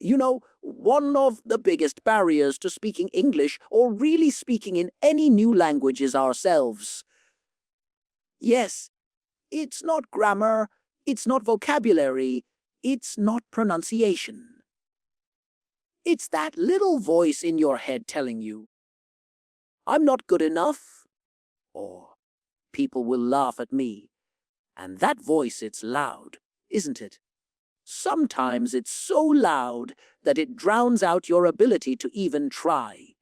One of the biggest barriers to speaking English or really speaking in any new language is ourselves. Yes, it's not grammar, it's not vocabulary, it's not pronunciation. It's that little voice in your head telling you, I'm not good enough, or people will laugh at me. And that voice, it's loud, isn't it? Sometimes it's so loud that it drowns out your ability to even try.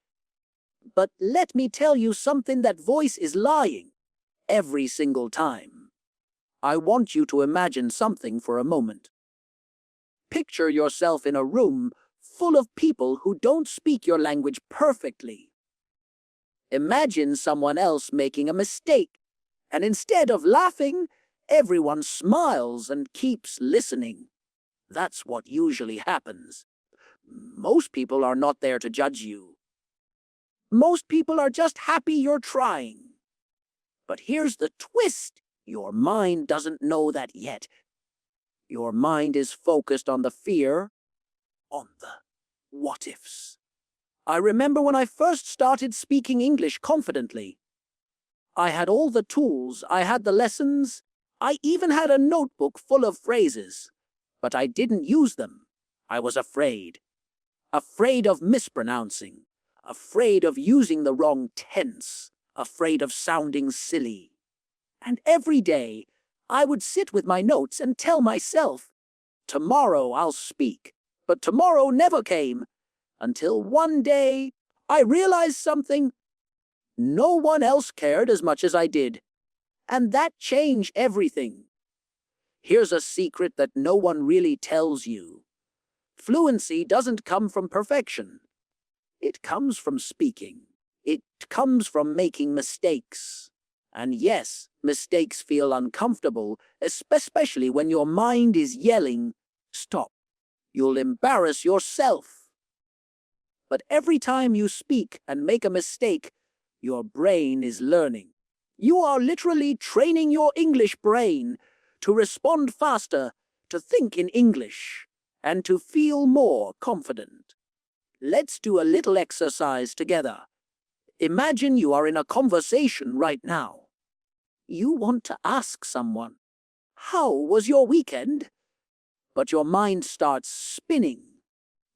But let me tell you something, that voice is lying every single time. I want you to imagine something for a moment. Picture yourself in a room full of people who don't speak your language perfectly. Imagine someone else making a mistake, and instead of laughing, everyone smiles and keeps listening. That's what usually happens. Most people are not there to judge you. Most people are just happy you're trying. But here's the twist. Your mind doesn't know that yet. Your mind is focused on the fear, on the what-ifs. I remember when I first started speaking English confidently. I had all the tools, I had the lessons, I even had a notebook full of phrases. But I didn't use them. I was afraid. Afraid of mispronouncing. Afraid of using the wrong tense. Afraid of sounding silly. And every day, I would sit with my notes and tell myself, tomorrow I'll speak. But tomorrow never came. Until one day, I realized something. No one else cared as much as I did. And that changed everything. Here's a secret that no one really tells you. Fluency doesn't come from perfection. It comes from speaking. It comes from making mistakes. And yes, mistakes feel uncomfortable, especially when your mind is yelling, stop. You'll embarrass yourself. But every time you speak and make a mistake, your brain is learning. You are literally training your English brain to respond faster, to think in English, and to feel more confident. Let's do a little exercise together. Imagine you are in a conversation right now. You want to ask someone, how was your weekend? But your mind starts spinning.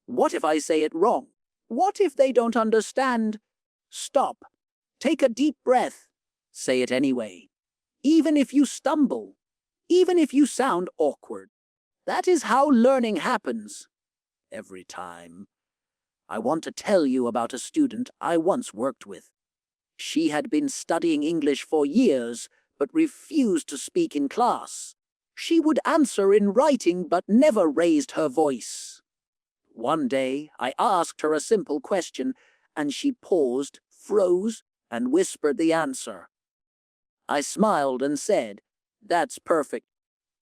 What if I say it wrong? What if they don't understand? Stop. Take a deep breath. Say it anyway. Even if you stumble. Even if you sound awkward. That is how learning happens. Every time. I want to tell you about a student I once worked with. She had been studying English for years, but refused to speak in class. She would answer in writing, but never raised her voice. One day, I asked her a simple question, and she paused, froze, and whispered the answer. I smiled and said, "That's perfect.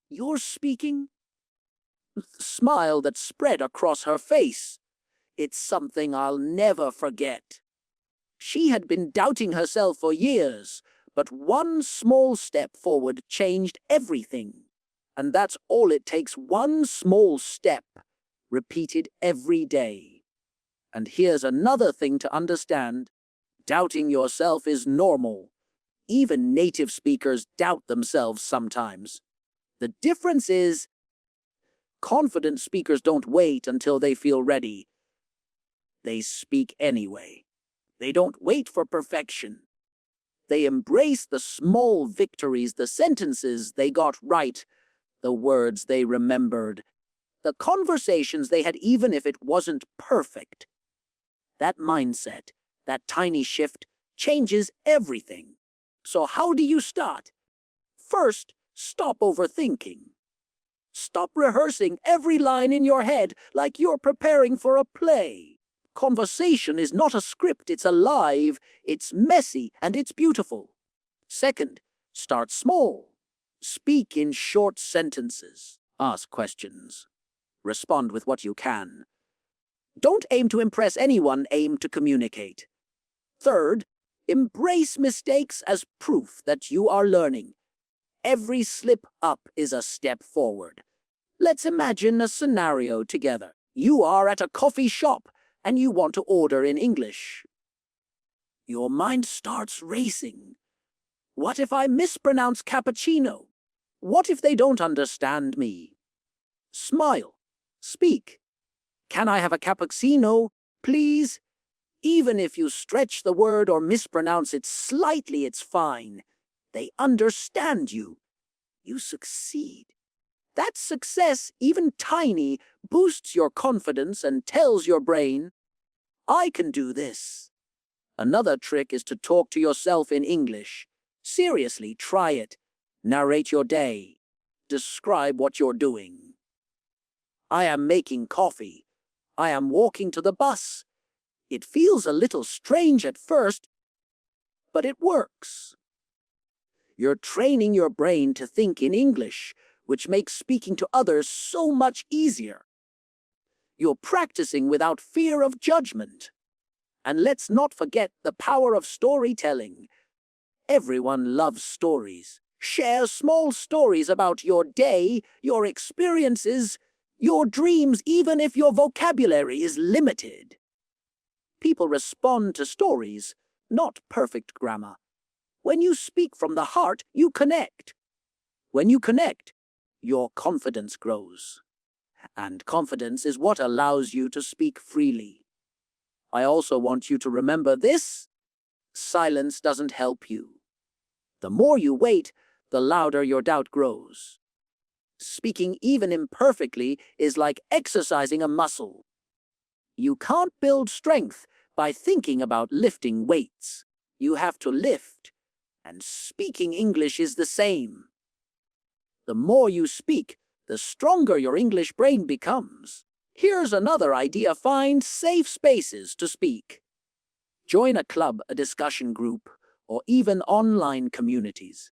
You're speaking?" The smile that spread across her face. It's something I'll never forget. She had been doubting herself for years, but one small step forward changed everything. And that's all it takes, one small step, repeated every day. And here's another thing to understand. Doubting yourself is normal. Even native speakers doubt themselves sometimes. The difference is, confident speakers don't wait until they feel ready. They speak anyway. They don't wait for perfection. They embrace the small victories, the sentences they got right, the words they remembered, the conversations they had even if it wasn't perfect. That mindset, that tiny shift, changes everything. So how do you start? First, stop overthinking. Stop rehearsing every line in your head like you're preparing for a play. Conversation is not a script, it's alive, it's messy, and it's beautiful. Second, start small. Speak in short sentences. Ask questions. Respond with what you can. Don't aim to impress anyone, aim to communicate. Third, embrace mistakes as proof that you are learning. Every slip up is a step forward. Let's imagine a scenario together. You are at a coffee shop and you want to order in English. Your mind starts racing. What if I mispronounce cappuccino? What if they don't understand me? Smile. Speak. Can I have a cappuccino, please? Even if you stretch the word or mispronounce it slightly, it's fine. They understand you. You succeed. That success, even tiny, boosts your confidence and tells your brain, I can do this. Another trick is to talk to yourself in English. Seriously, try it. Narrate your day. Describe what you're doing. I am making coffee. I am walking to the bus. It feels a little strange at first, but it works. You're training your brain to think in English, which makes speaking to others so much easier. You're practicing without fear of judgment. And let's not forget the power of storytelling. Everyone loves stories. Share small stories about your day, your experiences, your dreams, even if your vocabulary is limited. People respond to stories, not perfect grammar. When you speak from the heart, you connect. When you connect, your confidence grows. And confidence is what allows you to speak freely. I also want you to remember this: silence doesn't help you. The more you wait, the louder your doubt grows. Speaking even imperfectly is like exercising a muscle. You can't build strength by thinking about lifting weights. You have to lift, and speaking English is the same. The more you speak, the stronger your English brain becomes. Here's another idea: find safe spaces to speak. Join a club, a discussion group, or even online communities.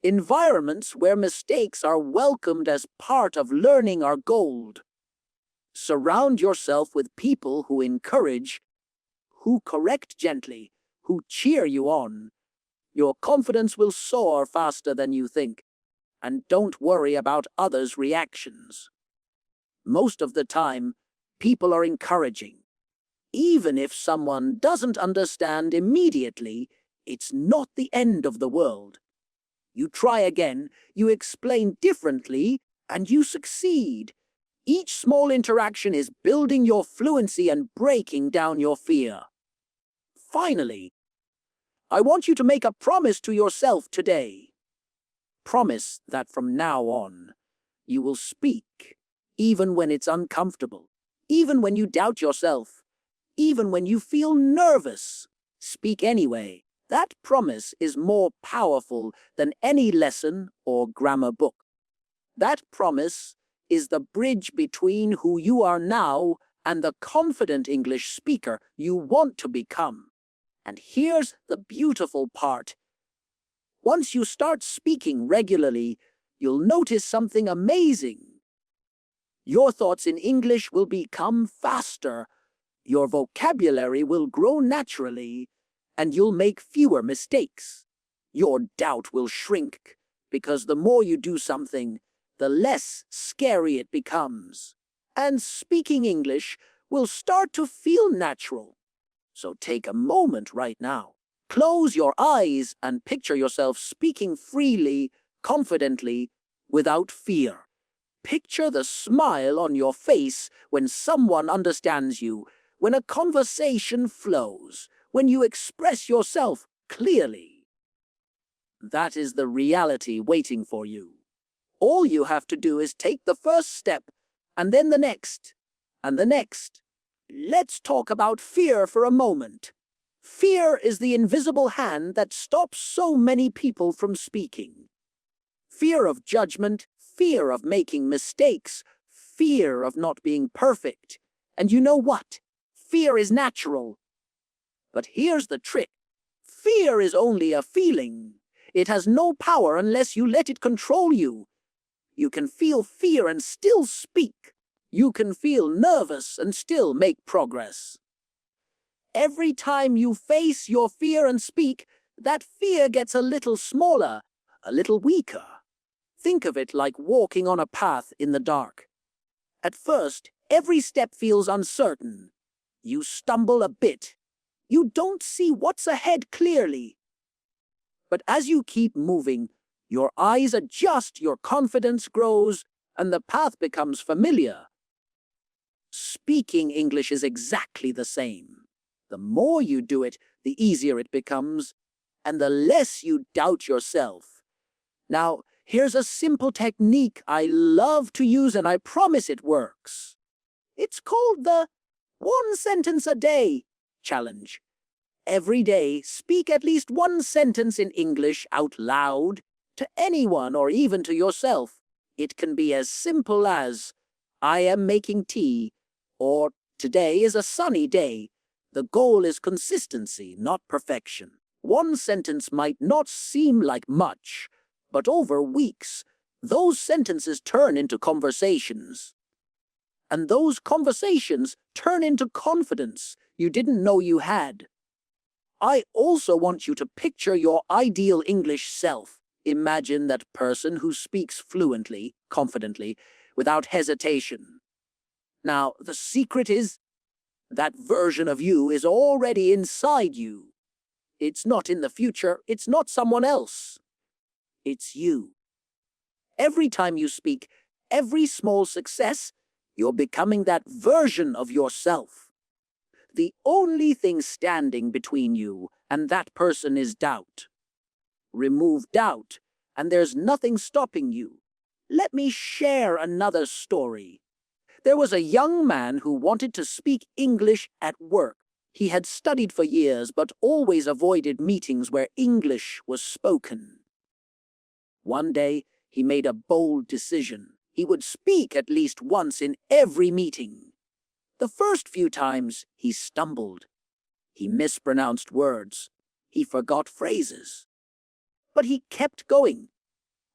Environments where mistakes are welcomed as part of learning are gold. Surround yourself with people who encourage, who correct gently, who cheer you on. Your confidence will soar faster than you think. And don't worry about others' reactions. Most of the time, people are encouraging. Even if someone doesn't understand immediately, it's not the end of the world. You try again, you explain differently, and you succeed. Each small interaction is building your fluency and breaking down your fear. Finally, I want you to make a promise to yourself today. Promise that from now on, you will speak, even when it's uncomfortable, even when you doubt yourself, even when you feel nervous. Speak anyway. That promise is more powerful than any lesson or grammar book. That promise is the bridge between who you are now and the confident English speaker you want to become. And here's the beautiful part. Once you start speaking regularly, you'll notice something amazing. Your thoughts in English will become faster, your vocabulary will grow naturally, and you'll make fewer mistakes. Your doubt will shrink, because the more you do something, the less scary it becomes. And speaking English will start to feel natural. So take a moment right now. Close your eyes and picture yourself speaking freely, confidently, without fear. Picture the smile on your face when someone understands you, when a conversation flows, when you express yourself clearly. That is the reality waiting for you. All you have to do is take the first step, and then the next, and the next. Let's talk about fear for a moment. Fear is the invisible hand that stops so many people from speaking. Fear of judgment, fear of making mistakes, fear of not being perfect. And you know what? Fear is natural. But here's the trick. Fear is only a feeling. It has no power unless you let it control you. You can feel fear and still speak. You can feel nervous and still make progress. Every time you face your fear and speak, that fear gets a little smaller, a little weaker. Think of it like walking on a path in the dark. At first, Every step feels uncertain. You stumble a bit. You don't see what's ahead clearly. But as you keep moving, your eyes adjust, your confidence grows, and the path becomes familiar. Speaking English is exactly the same. The more you do it, the easier it becomes, and the less you doubt yourself. Now, here's a simple technique I love to use, and I promise it works. It's called the 1 sentence a day challenge. Every day, speak at least 1 sentence in English out loud to anyone or even to yourself. It can be as simple as, I am making tea, or today is a sunny day. The goal is consistency, not perfection. 1 sentence might not seem like much, but over weeks, those sentences turn into conversations. And those conversations turn into confidence you didn't know you had. I also want you to picture your ideal English self. Imagine that person who speaks fluently, confidently, without hesitation. Now, the secret is that version of you is already inside you. It's not in the future, it's not someone else. It's you. Every time you speak, every small success, you're becoming that version of yourself. The only thing standing between you and that person is doubt. Remove doubt, and there's nothing stopping you. Let me share another story. There was a young man who wanted to speak English at work. He had studied for years but always avoided meetings where English was spoken. One day, he made a bold decision. He would speak at least once in every meeting. The first few times, he stumbled. He mispronounced words. He forgot phrases. But he kept going.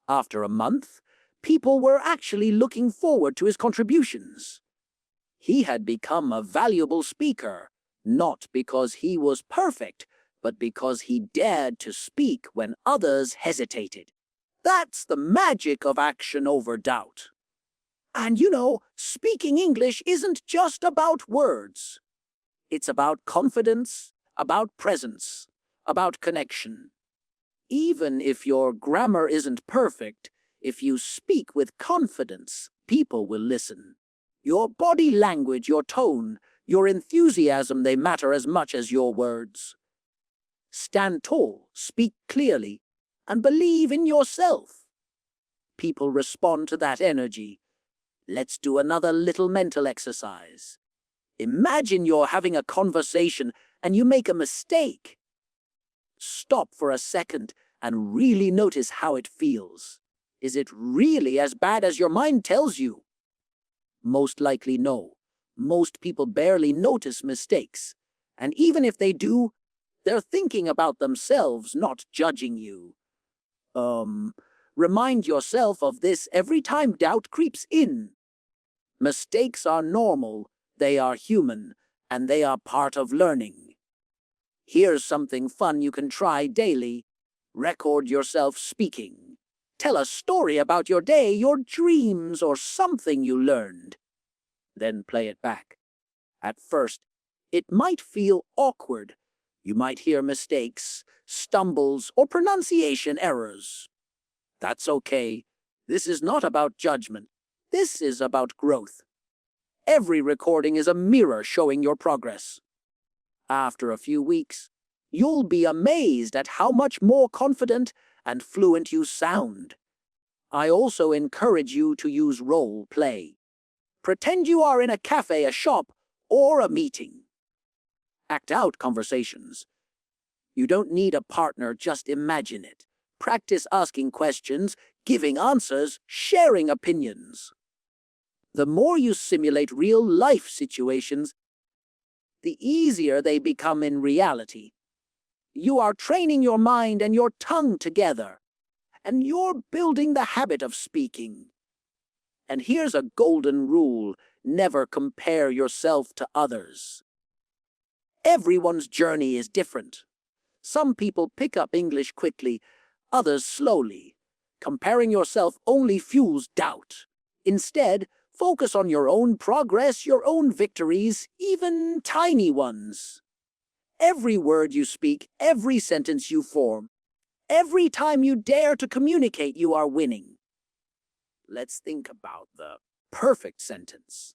After a month, people were actually looking forward to his contributions. He had become a valuable speaker, not because he was perfect, but because he dared to speak when others hesitated. That's the magic of action over doubt. And you know, speaking English isn't just about words. It's about confidence, about presence, about connection. Even if your grammar isn't perfect, if you speak with confidence, people will listen. Your body language, your tone, your enthusiasm, they matter as much as your words. Stand tall, speak clearly, and believe in yourself. People respond to that energy. Let's do another little mental exercise. Imagine you're having a conversation and you make a mistake. Stop for a second and really notice how it feels. Is it really as bad as your mind tells you? Most likely no. Most people barely notice mistakes. And even if they do, they're thinking about themselves, not judging you. Remind yourself of this every time doubt creeps in. Mistakes are normal, they are human, and they are part of learning. Here's something fun you can try daily. Record yourself speaking. Tell a story about your day, your dreams, or something you learned. Then play it back. At first, it might feel awkward. You might hear mistakes, stumbles, or pronunciation errors. That's okay. This is not about judgment. This is about growth. Every recording is a mirror showing your progress. After a few weeks, you'll be amazed at how much more confident and fluent you sound. I also encourage you to use role play. Pretend you are in a cafe, a shop, or a meeting. Act out conversations. You don't need a partner, just imagine it. Practice asking questions, giving answers, sharing opinions. The more you simulate real-life situations, the easier they become in reality. You are training your mind and your tongue together, and you're building the habit of speaking. And here's a golden rule: never compare yourself to others. Everyone's journey is different. Some people pick up English quickly, others slowly. Comparing yourself only fuels doubt. Instead, Focus on your own progress, your own victories, even tiny ones. Every word you speak, every sentence you form, every time you dare to communicate, you are winning. Let's think about the perfect sentence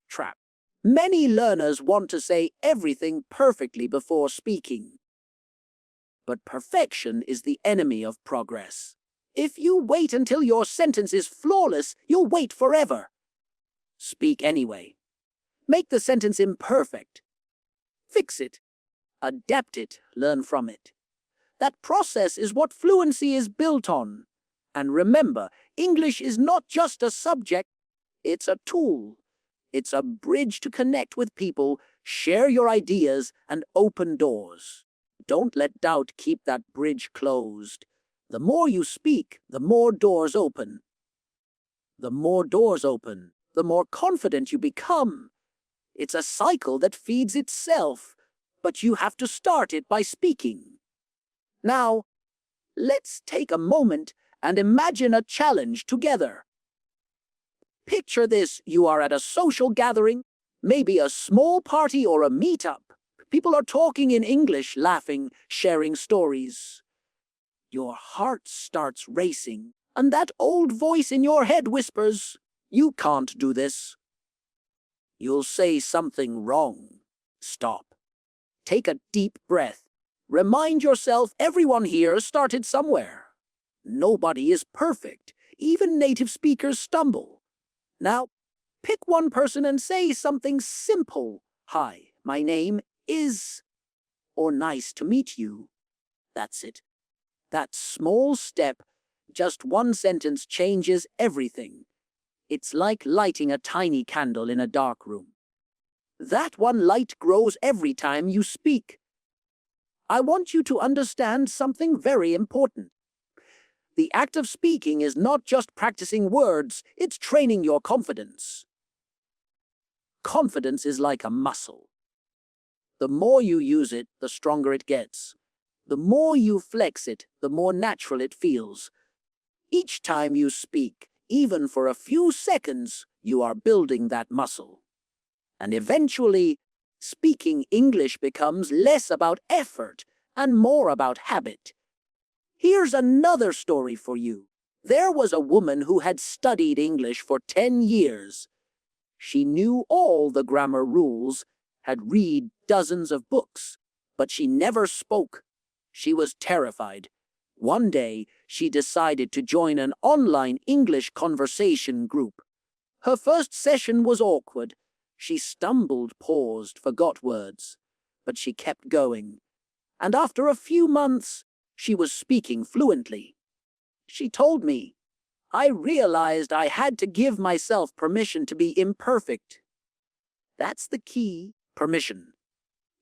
trap. Many learners want to say everything perfectly before speaking. But perfection is the enemy of progress. If you wait until your sentence is flawless, you'll wait forever. Speak anyway. Make the sentence imperfect. Fix it. Adapt it. Learn from it. That process is what fluency is built on. And remember, English is not just a subject, it's a tool. It's a bridge to connect with people, share your ideas, and open doors. Don't let doubt keep that bridge closed. The more you speak, the more doors open. The more doors open, the more confident you become. It's a cycle that feeds itself, but you have to start it by speaking. Now, let's take a moment and imagine a challenge together. Picture this, you are at a social gathering, maybe a small party or a meetup. People are talking in English, laughing, sharing stories. Your heart starts racing, and that old voice in your head whispers, "You can't do this." You'll say something wrong. Stop. Take a deep breath. Remind yourself everyone here started somewhere. Nobody is perfect. Even native speakers stumble. Now, pick one person and say something simple. "Hi, my name is," or "Nice to meet you." That's it. That small step, just one sentence, changes everything. It's like lighting a tiny candle in a dark room. That one light grows every time you speak. I want you to understand something very important. The act of speaking is not just practicing words, it's training your confidence. Confidence is like a muscle. The more you use it, the stronger it gets. The more you flex it, the more natural it feels. Each time you speak, even for a few seconds, you are building that muscle. And eventually, speaking English becomes less about effort and more about habit. Here's another story for you. There was a woman who had studied English for 10 years. She knew all the grammar rules, had read dozens of books, but she never spoke. She was terrified. One day, she decided to join an online English conversation group. Her first session was awkward. She stumbled, paused, forgot words. But she kept going. And after a few months, she was speaking fluently. She told me, "I realized I had to give myself permission to be imperfect." That's the key, permission.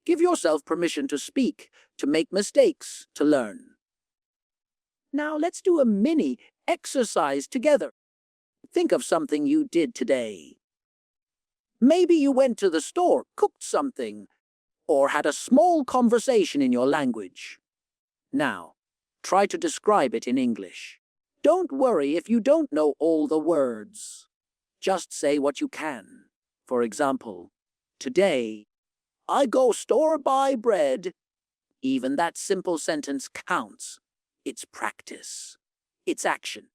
Give yourself permission to speak, to make mistakes, to learn. Now let's do a mini exercise together. Think of something you did today. Maybe you went to the store, cooked something, or had a small conversation in your language. Now, try to describe it in English. Don't worry if you don't know all the words. Just say what you can. For example, today, I go store buy bread. Even that simple sentence counts. It's practice. It's action.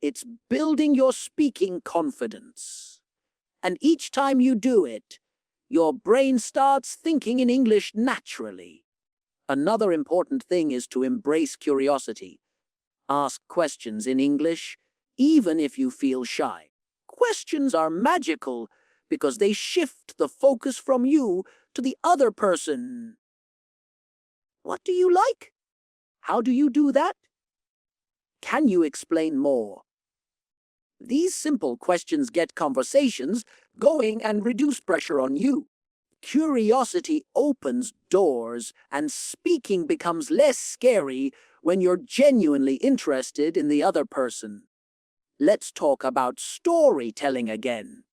It's building your speaking confidence. And each time you do it, your brain starts thinking in English naturally. Another important thing is to embrace curiosity. Ask questions in English, even if you feel shy. Questions are magical because they shift the focus from you to the other person. What do you like? How do you do that? Can you explain more? These simple questions get conversations going and reduce pressure on you. Curiosity opens doors, and speaking becomes less scary when you're genuinely interested in the other person. Let's talk about storytelling again.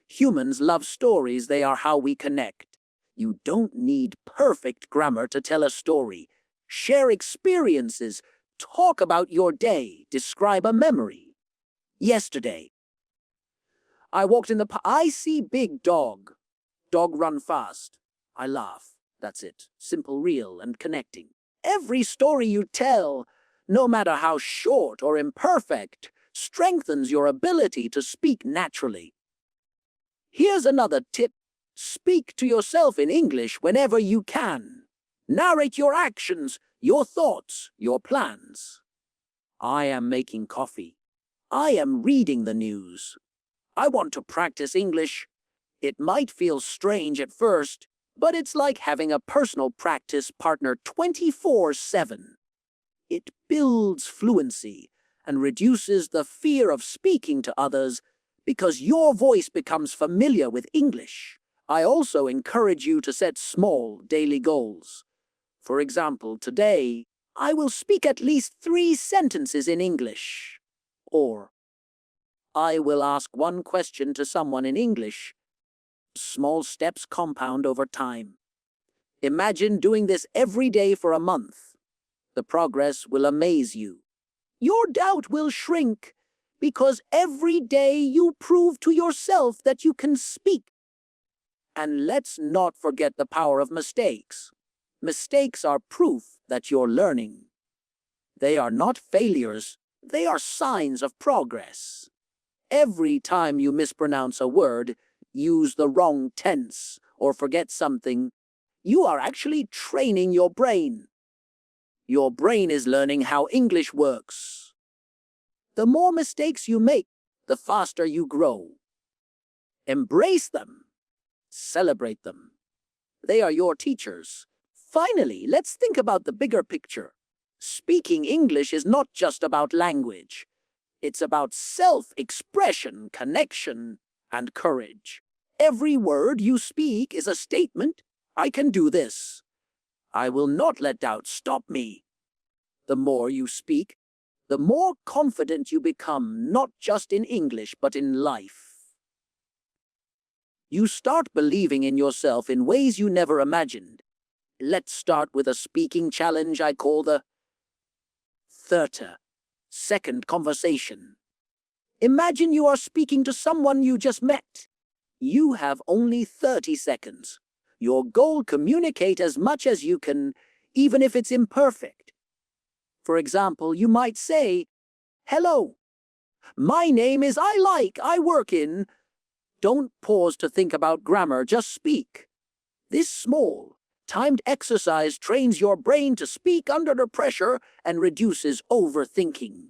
Humans love stories, they are how we connect. You don't need perfect grammar to tell a story. Share experiences, talk about your day, describe a memory. Yesterday, I walked in the I see big dog. Dog run fast. I laugh. That's it. Simple, real, and connecting. Every story you tell, no matter how short or imperfect, strengthens your ability to speak naturally. Here's another tip. Speak to yourself in English whenever you can. Narrate your actions, your thoughts, your plans. I am making coffee. I am reading the news. I want to practice English. It might feel strange at first, but it's like having a personal practice partner 24/7. It builds fluency and reduces the fear of speaking to others because your voice becomes familiar with English. I also encourage you to set small daily goals. For example, today, I will speak at least 3 sentences in English. Or, I will ask one question to someone in English. Small steps compound over time. Imagine doing this every day for a month. The progress will amaze you. Your doubt will shrink because every day you prove to yourself that you can speak. And let's not forget the power of mistakes. Mistakes are proof that you're learning. They are not failures, they are signs of progress. Every time you mispronounce a word, use the wrong tense, or forget something, you are actually training your brain. Your brain is learning how English works. The more mistakes you make, the faster you grow. Embrace them. Celebrate them. They are your teachers. Finally, let's think about the bigger picture. Speaking English is not just about language. It's about self-expression, connection, and courage. Every word you speak is a statement. I can do this. I will not let doubt stop me. The more you speak, the more confident you become, not just in English, but in life. You start believing in yourself in ways you never imagined. Let's start with a speaking challenge I call the 30-second conversation. Imagine you are speaking to someone you just met. You have only 30 seconds. Your goal: communicate as much as you can, even if it's imperfect. For example, you might say, "Hello, my name is I work in." Don't pause to think about grammar, just speak. This small, timed exercise trains your brain to speak under the pressure and reduces overthinking.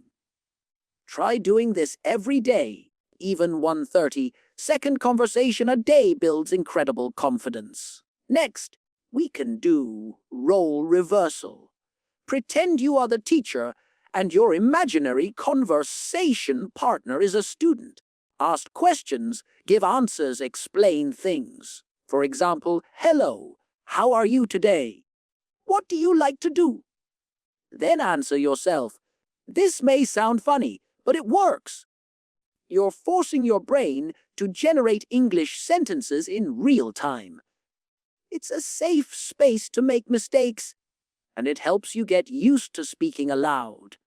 Try doing this every day. Even one 30-second conversation a day builds incredible confidence. Next, we can do role reversal. Pretend you are the teacher and your imaginary conversation partner is a student. Ask questions, give answers, explain things. For example, "Hello, how are you today? What do you like to do?" Then answer yourself. This may sound funny, but it works. You're forcing your brain to generate English sentences in real time. It's a safe space to make mistakes, and it helps you get used to speaking aloud.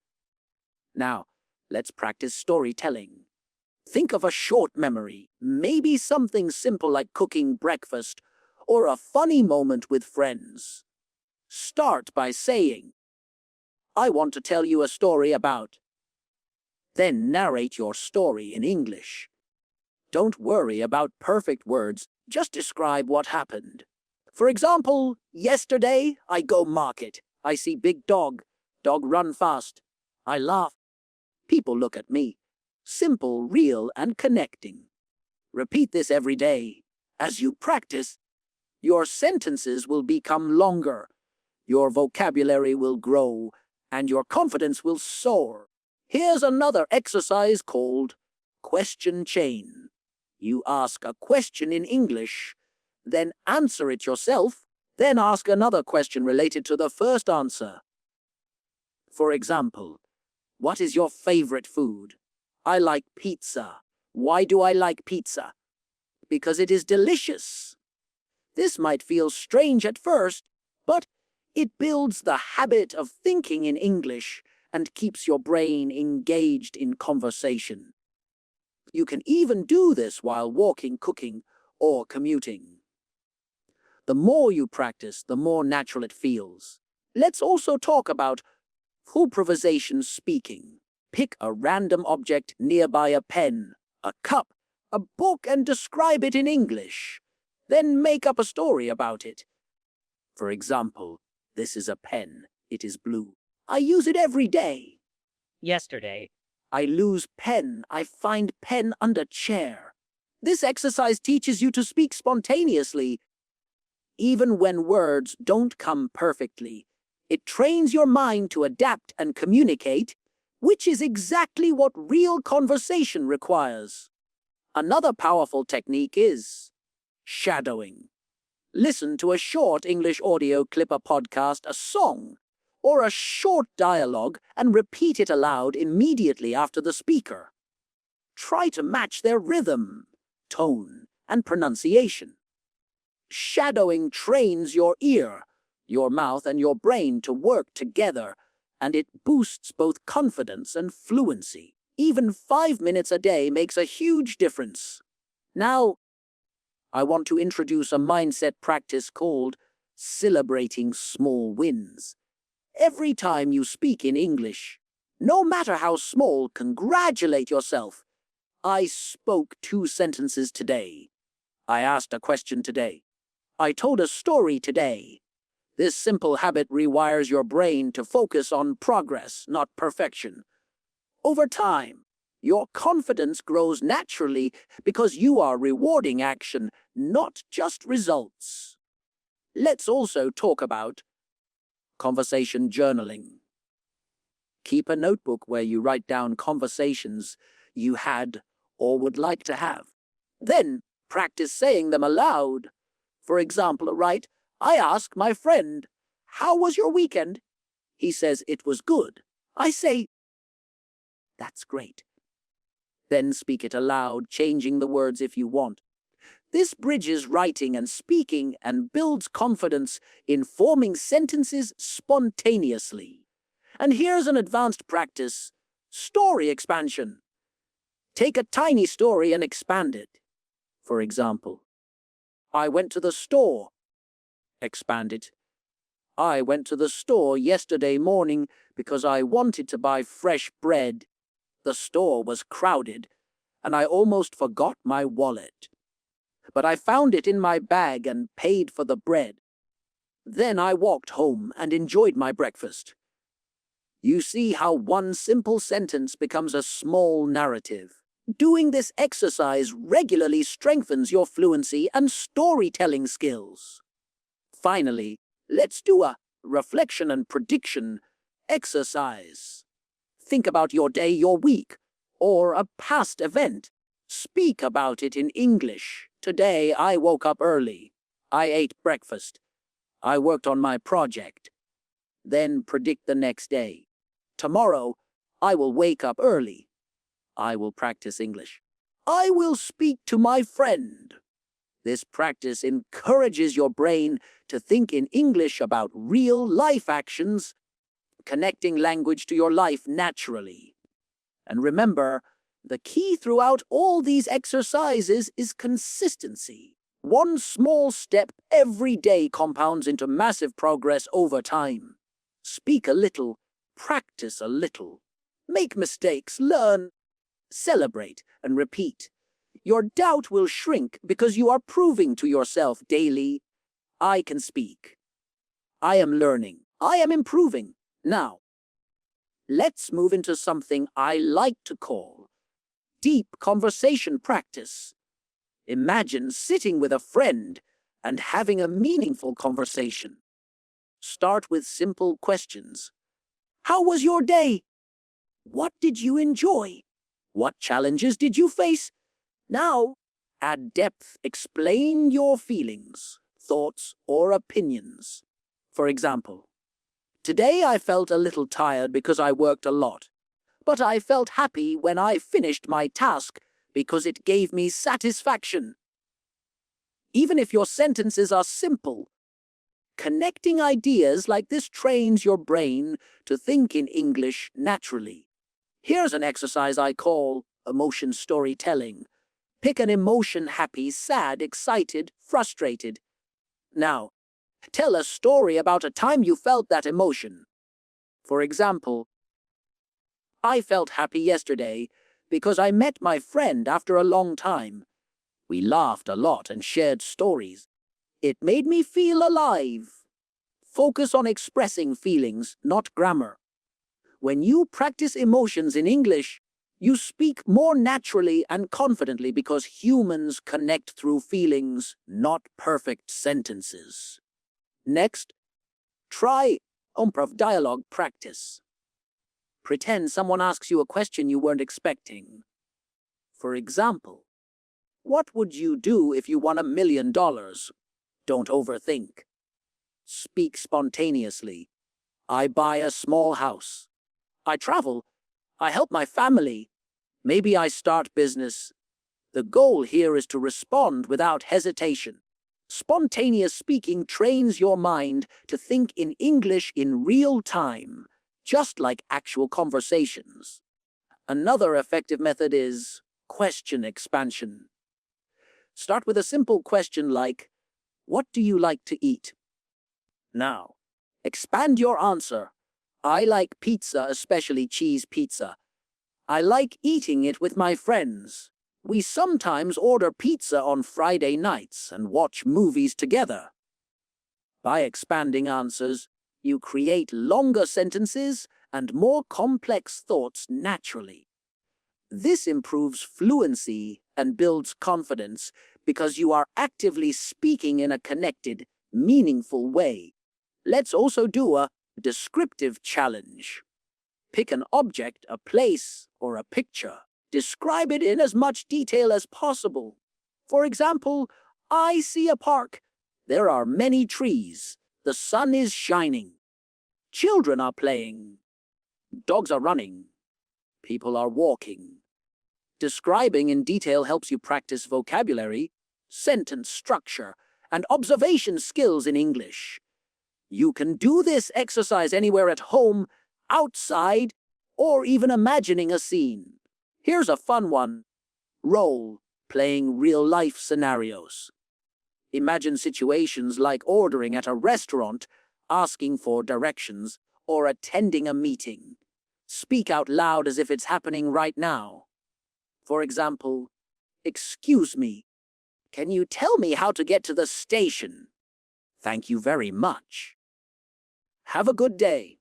Now, let's practice storytelling. Think of a short memory, maybe something simple like cooking breakfast, or a funny moment with friends. Start by saying, "I want to tell you a story about." Then narrate your story in English. Don't worry about perfect words, just describe what happened. For example, "Yesterday, I go market. I see big dog. Dog run fast. I laugh. People look at me." Simple, real, and connecting. Repeat this every day. As you practice, your sentences will become longer, your vocabulary will grow, and your confidence will soar. Here's another exercise called question chain. You ask a question in English, then answer it yourself, then ask another question related to the first answer. For example, "What is your favorite food?" "I like pizza." "Why do I like pizza?" "Because it is delicious." This might feel strange at first, but it builds the habit of thinking in English and keeps your brain engaged in conversation. You can even do this while walking, cooking, or commuting. The more you practice, the more natural it feels. Let's also talk about improvisation speaking. Pick a random object nearby: a pen, a cup, a book, and describe it in English. Then make up a story about it. For example, this is a pen. It is blue. I use it every day. Yesterday, I lose pen. I find pen under chair. This exercise teaches you to speak spontaneously, even when words don't come perfectly. It trains your mind to adapt and communicate, which is exactly what real conversation requires. Another powerful technique is shadowing. Listen to a short English audio clip, a podcast, a song, or a short dialogue and repeat it aloud immediately after the speaker. Try to match their rhythm, tone, and pronunciation. Shadowing trains your ear, your mouth, and your brain to work together, and it boosts both confidence and fluency. Even 5 minutes a day makes a huge difference. Now, I want to introduce a mindset practice called celebrating small wins. Every time you speak in English, no matter how small, congratulate yourself. I spoke 2 sentences today. I asked a question today. I told a story today. This simple habit rewires your brain to focus on progress, not perfection. Over time, your confidence grows naturally because you are rewarding action, not just results. Let's also talk about conversation journaling. Keep a notebook where you write down conversations you had or would like to have. Then practice saying them aloud. For example, write, I ask my friend, how was your weekend? He says it was good. I say, that's great. Then speak it aloud, changing the words if you want. This bridges writing and speaking and builds confidence in forming sentences spontaneously. And here's an advanced practice: story expansion. Take a tiny story and expand it. For example, I went to the store. Expand it. I went to the store yesterday morning because I wanted to buy fresh bread. The store was crowded, and I almost forgot my wallet. But I found it in my bag and paid for the bread. Then I walked home and enjoyed my breakfast. You see how one simple sentence becomes a small narrative. Doing this exercise regularly strengthens your fluency and storytelling skills. Finally, let's do a reflection and prediction exercise. Think about your day, your week, or a past event. Speak about it in English. Today I woke up early. I ate breakfast. I worked on my project. Then predict the next day. Tomorrow I will wake up early. I will practice English. I will speak to my friend. This practice encourages your brain to think in English about real-life actions, connecting language to your life naturally. And remember, the key throughout all these exercises is consistency. One small step every day compounds into massive progress over time. Speak a little, practice a little. Make mistakes, learn, celebrate, and repeat. Your doubt will shrink because you are proving to yourself daily, I can speak. I am learning. I am improving. Now, let's move into something I like to call deep conversation practice. Imagine sitting with a friend and having a meaningful conversation. Start with simple questions. How was your day? What did you enjoy? What challenges did you face? Now, add depth. Explain your feelings, thoughts, or opinions. For example, today I felt a little tired because I worked a lot, but I felt happy when I finished my task because it gave me satisfaction. Even if your sentences are simple, connecting ideas like this trains your brain to think in English naturally. Here's an exercise I call Emotion storytelling. Pick an emotion: happy, sad, excited, frustrated. Now, tell a story about a time you felt that emotion. For example, I felt happy yesterday because I met my friend after a long time. We laughed a lot and shared stories. It made me feel alive. Focus on expressing feelings, not grammar. When you practice emotions in English, you speak more naturally and confidently because humans connect through feelings, not perfect sentences. Next, try improv dialogue practice. Pretend someone asks you a question you weren't expecting. For example, what would you do if you won $1 million? Don't overthink. Speak spontaneously. I buy a small house. I travel. I help my family. Maybe I start business. The goal here is to respond without hesitation. Spontaneous speaking trains your mind to think in English in real time, just like actual conversations. Another effective method is question expansion. Start with a simple question like, "What do you like to eat?" Now, expand your answer. "I like pizza, especially cheese pizza. I like eating it with my friends. We sometimes order pizza on Friday nights and watch movies together." By expanding answers, you create longer sentences and more complex thoughts naturally. This improves fluency and builds confidence because you are actively speaking in a connected, meaningful way. Let's also do a descriptive challenge. Pick an object, a place, or a picture. Describe it in as much detail as possible. For example, I see a park. There are many trees. The sun is shining. Children are playing. Dogs are running. People are walking. Describing in detail helps you practice vocabulary, sentence structure, and observation skills in English. You can do this exercise anywhere at home, outside, or even imagining a scene. Here's a fun one. Role playing real-life scenarios. Imagine situations like ordering at a restaurant, asking for directions, or attending a meeting. Speak out loud as if it's happening right now. For example, "Excuse me, can you tell me how to get to the station?" "Thank you very much." Have a good day.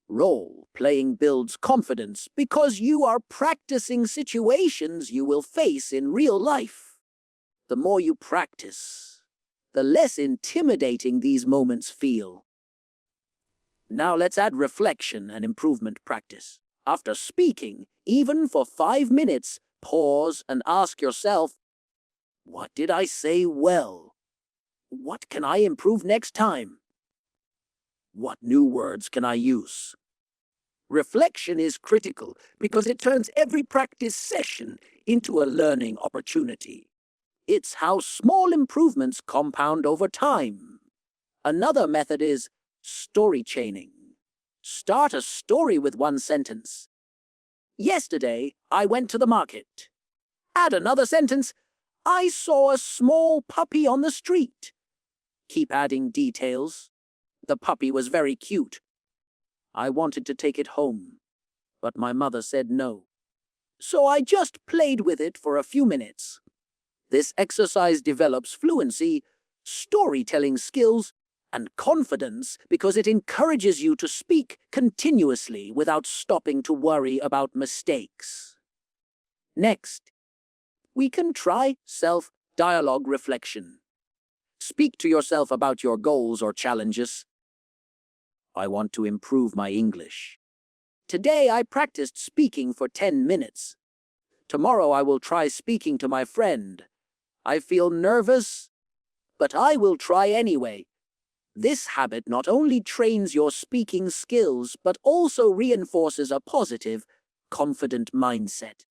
Role-playing builds confidence because you are practicing situations you will face in real life. The more you practice, the less intimidating these moments feel. Now let's add reflection and improvement practice. After speaking, even for 5 minutes, pause and ask yourself, "What did I say well? What can I improve next time? What new words can I use?" Reflection is critical because it turns every practice session into a learning opportunity. It's how small improvements compound over time. Another method is story chaining. Start a story with one sentence. "Yesterday, I went to the market." Add another sentence. "I saw a small puppy on the street." Keep adding details. "The puppy was very cute. I wanted to take it home, but my mother said no. So I just played with it for a few minutes." This exercise develops fluency, storytelling skills, and confidence because it encourages you to speak continuously without stopping to worry about mistakes. Next, we can try self-dialogue reflection. Speak to yourself about your goals or challenges. "I want to improve my English. Today I practiced speaking for 10 minutes. Tomorrow I will try speaking to my friend. I feel nervous, but I will try anyway." This habit not only trains your speaking skills, but also reinforces a positive, confident mindset.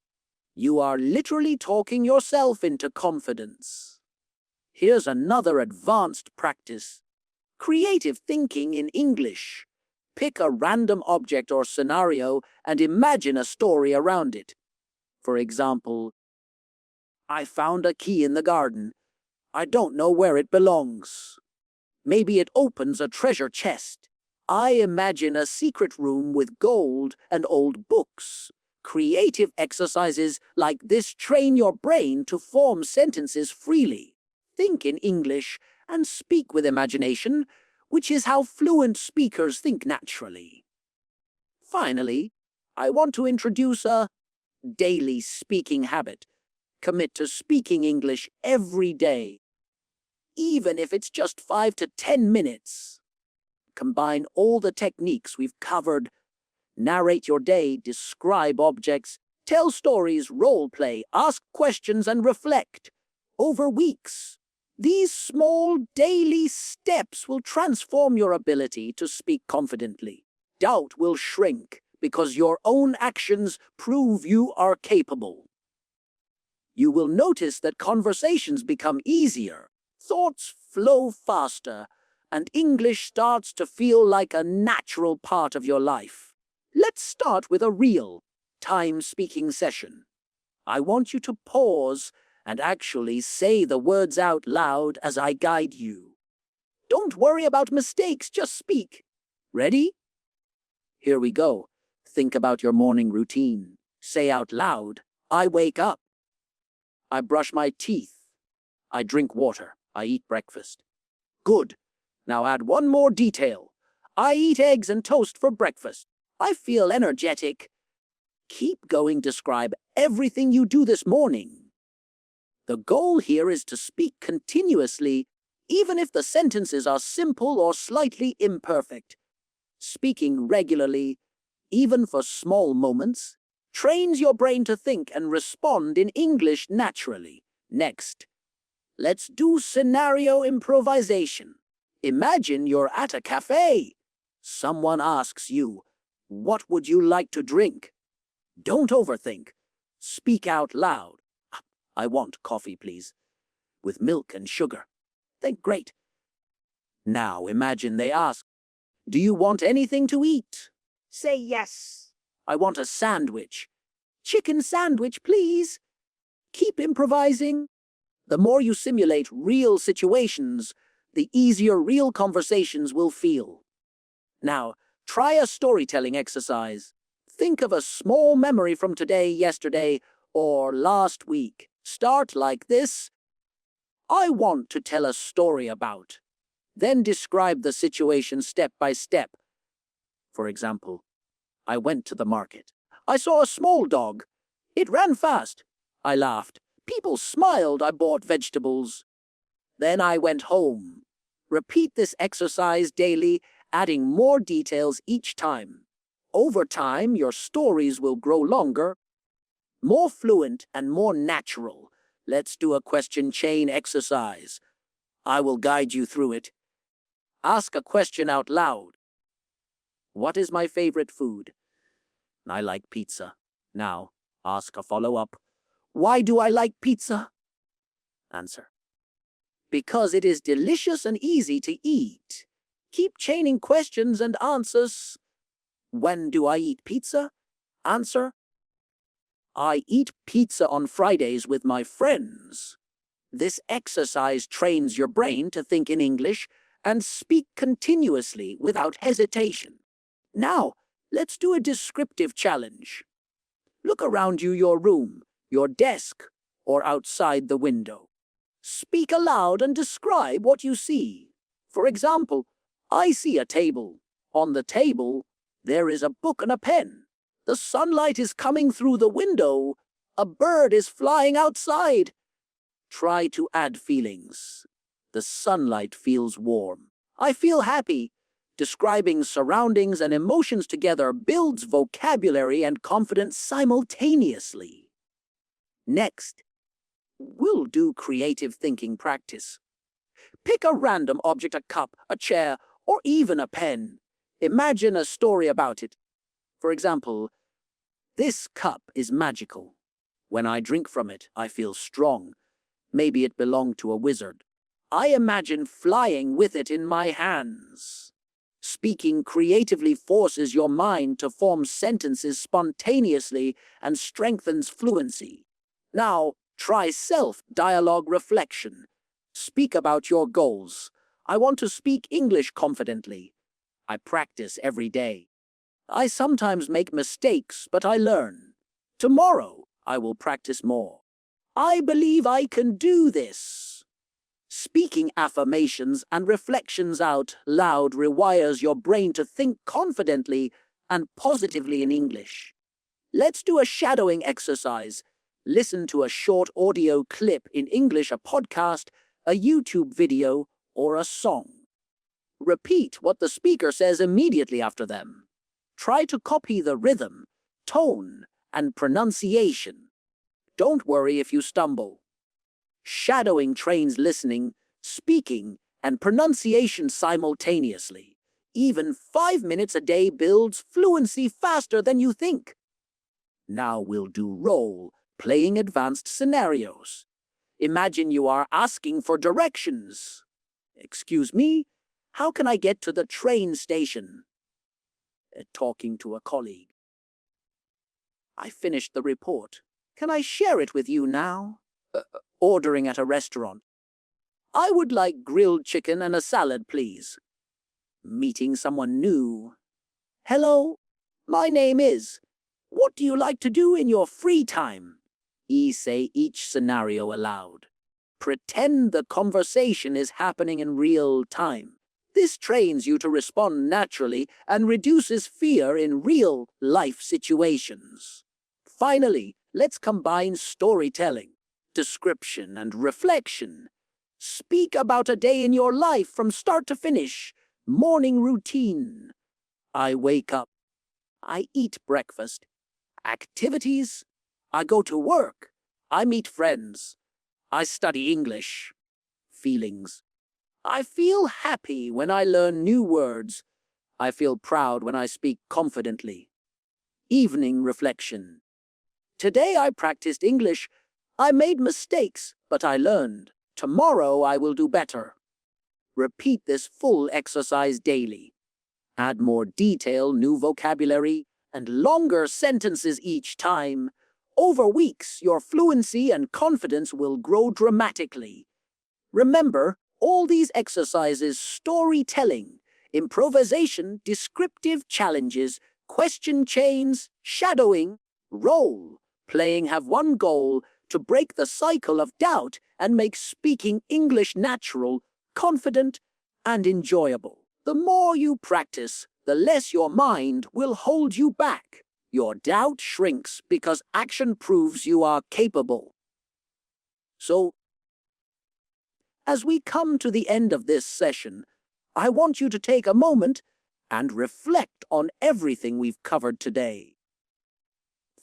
You are literally talking yourself into confidence. Here's another advanced practice. Creative thinking in English. Pick a random object or scenario and imagine a story around it. For example, I found a key in the garden. I don't know where it belongs. Maybe it opens a treasure chest. I imagine a secret room with gold and old books. Creative exercises like this train your brain to form sentences freely. Think in English and speak with imagination, which is how fluent speakers think naturally. Finally, I want to introduce a daily speaking habit. Commit to speaking English every day, even if it's just 5 to 10 minutes. Combine all the techniques we've covered. Narrate your day, describe objects, tell stories, role play, ask questions, and reflect. Over weeks, these small daily steps will transform your ability to speak confidently. Doubt will shrink because your own actions prove you are capable. You will notice that conversations become easier, thoughts flow faster, and English starts to feel like a natural part of your life. Let's start with a real time-speaking session. I want you to pause and actually say the words out loud as I guide you. Don't worry about mistakes, just speak. Ready? Here we go. Think about your morning routine. Say out loud, I wake up. I brush my teeth. I drink water. I eat breakfast. Good. Now add one more detail. I eat eggs and toast for breakfast. I feel energetic. Keep going. Describe everything you do this morning. The goal here is to speak continuously, even if the sentences are simple or slightly imperfect. Speaking regularly, even for small moments, trains your brain to think and respond in English naturally. Next, let's do scenario improvisation. Imagine you're at a cafe. Someone asks you, what would you like to drink? Don't overthink. Speak out loud. I want coffee, please, with milk and sugar. Think, great. Now imagine they ask, do you want anything to eat? Say yes. I want a sandwich. Chicken sandwich, please. Keep improvising. The more you simulate real situations, the easier real conversations will feel. Now, try a storytelling exercise. Think of a small memory from today, yesterday, or last week. Start like this. I want to tell a story about. Then describe the situation step by step. For example, I went to the market. I saw a small dog. It ran fast. I laughed. People smiled. I bought vegetables. Then I went home. Repeat this exercise daily, adding more details each time. Over time, your stories will grow longer, more fluent, and more natural. Let's do a question chain exercise. I will guide you through it. Ask a question out loud. What is my favorite food? I like pizza. Now, ask a follow-up. Why do I like pizza? Answer. Because it is delicious and easy to eat. Keep chaining questions and answers. When do I eat pizza? Answer. I eat pizza on Fridays with my friends. This exercise trains your brain to think in English and speak continuously without hesitation. Now, let's do a descriptive challenge. Look around you, your room, your desk, or outside the window. Speak aloud and describe what you see. For example, I see a table. On the table, there is a book and a pen. The sunlight is coming through the window. A bird is flying outside. Try to add feelings. The sunlight feels warm. I feel happy. Describing surroundings and emotions together builds vocabulary and confidence simultaneously. Next, we'll do creative thinking practice. Pick a random object, a cup, a chair, or even a pen. Imagine a story about it. For example, this cup is magical. When I drink from it, I feel strong. Maybe it belonged to a wizard. I imagine flying with it in my hands. Speaking creatively forces your mind to form sentences spontaneously and strengthens fluency. Now, try self-dialogue reflection. Speak about your goals. I want to speak English confidently. I practice every day. I sometimes make mistakes, but I learn. Tomorrow, I will practice more. I believe I can do this. Speaking affirmations and reflections out loud rewires your brain to think confidently and positively in English. Let's do a shadowing exercise. Listen to a short audio clip in English, a podcast, a YouTube video, or a song. Repeat what the speaker says immediately after them. Try to copy the rhythm, tone, and pronunciation. Don't worry if you stumble. Shadowing trains listening, speaking, and pronunciation simultaneously. Even 5 minutes a day builds fluency faster than you think. Now we'll do role, playing advanced scenarios. Imagine you are asking for directions. Excuse me, how can I get to the train station? Talking to a colleague. I finished the report. Can I share it with you now? Ordering at a restaurant. I would like grilled chicken and a salad, please. Meeting someone new. Hello, my name is. What do you like to do in your free time? Say each scenario aloud. Pretend the conversation is happening in real time. This trains you to respond naturally and reduces fear in real-life situations. Finally, let's combine storytelling, description, and reflection. Speak about a day in your life from start to finish. Morning routine. I wake up. I eat breakfast. Activities. I go to work. I meet friends. I study English. Feelings. I feel happy when I learn new words. I feel proud when I speak confidently. Evening reflection. Today I practiced English. I made mistakes, but I learned. Tomorrow I will do better. Repeat this full exercise daily. Add more detail, new vocabulary, and longer sentences each time. Over weeks, your fluency and confidence will grow dramatically. Remember, all these exercises, storytelling, improvisation, descriptive challenges, question chains, shadowing, role playing have one goal: to break the cycle of doubt and make speaking English natural, confident, and enjoyable. The more you practice, the less your mind will hold you back. Your doubt shrinks because action proves you are capable. So, as we come to the end of this session, I want you to take a moment and reflect on everything we've covered today.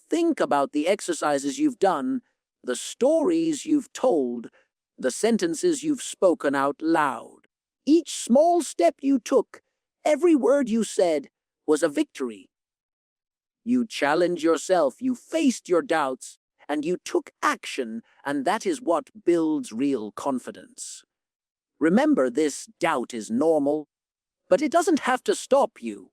Think about the exercises you've done, the stories you've told, the sentences you've spoken out loud. Each small step you took, every word you said, was a victory. You challenged yourself, you faced your doubts, and you took action, and that is what builds real confidence. Remember, this doubt is normal, but it doesn't have to stop you.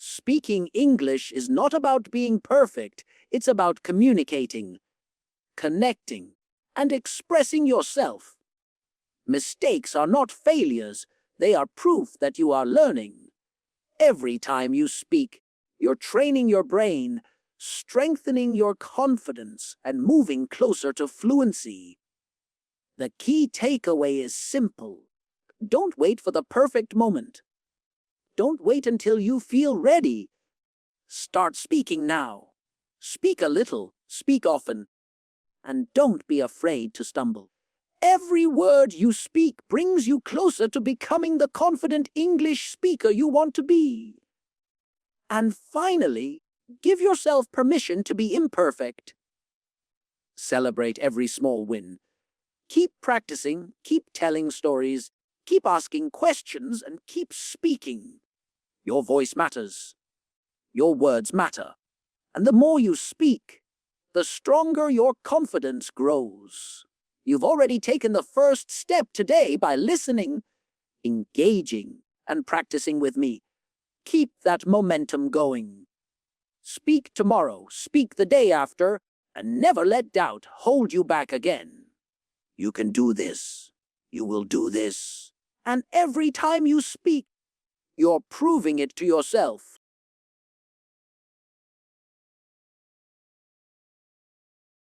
Speaking English is not about being perfect, it's about communicating, connecting, and expressing yourself. Mistakes are not failures, they are proof that you are learning. Every time you speak, you're training your brain, strengthening your confidence, and moving closer to fluency. The key takeaway is simple. Don't wait for the perfect moment. Don't wait until you feel ready. Start speaking now. Speak a little, speak often, and don't be afraid to stumble. Every word you speak brings you closer to becoming the confident English speaker you want to be. And finally, give yourself permission to be imperfect. Celebrate every small win. Keep practicing, keep telling stories, keep asking questions, and keep speaking. Your voice matters. Your words matter. And the more you speak, the stronger your confidence grows. You've already taken the first step today by listening, engaging, and practicing with me. Keep that momentum going. Speak tomorrow, speak the day after, and never let doubt hold you back again. You can do this. You will do this. And every time you speak, you're proving it to yourself.